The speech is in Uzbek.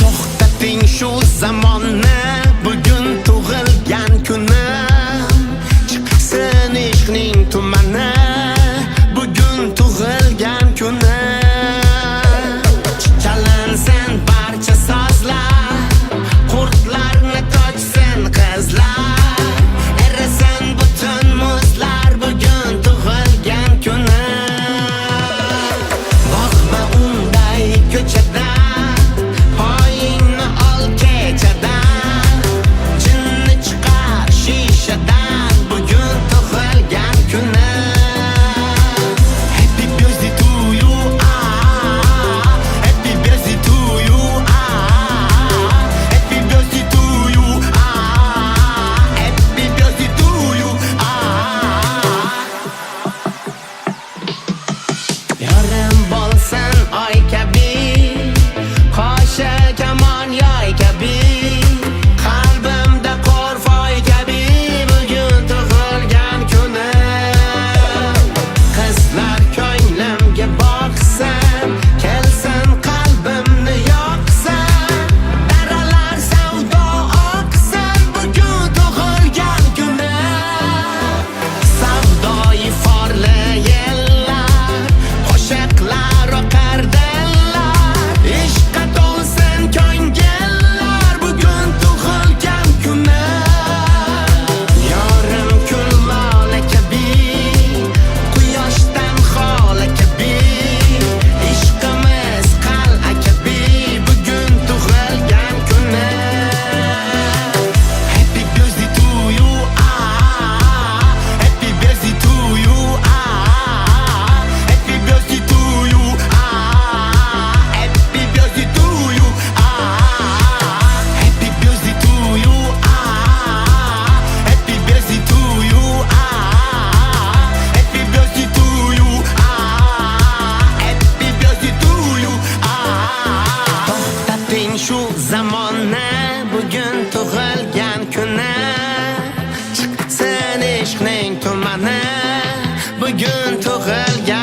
To'xtating shu zamonni, bugun tug'ilgan kunim. Chiqsin ishqning tumani, bugun tug'ilgan kunim. Chalansin barcha sozlar, qurtlarni tochsin qizlar. Erisin butun muzlar, bugun tug'ilgan kunim. Boqma unday ko'chada, poyingni ol kechadan. Jinni chiqar shishadan, bugun tug'ilgan kunim. Happy birthday to you, happy birthday to you, happy birthday to you, happy birthday to you. Yarim bo'lsin oy kabi, qoshi kamon yoy kabi, qalbimda qo'rfoy kabi, bugun tug'ilgan kunim. Qizlar ko'nglimga boqsin, kelsin qalbimni yoqsin. Daralar savdo oqsin, bugun tug'ilgan kunim. Savdoyi forli yellar, qo'shiqlar oqar dillar. Ishqqa to'lsin ko'ngillar, bugun tug'ilgan kunim. Yorim kul lola kabi, quyoshdan xola kabi, ishqimiz qal'a kabi, bugun tug'ilgan kunim. Happy birthday to you, happy birthday to you, happy birthday to you, happy birthday to you, happy birthday to you, happy birthday to you, happy birthday to you, happy birthday to you. To'xtating shu zamonni, bugun tug'ilgan kunim. Chiqsin ishqning tumani, bugun tug'ilgan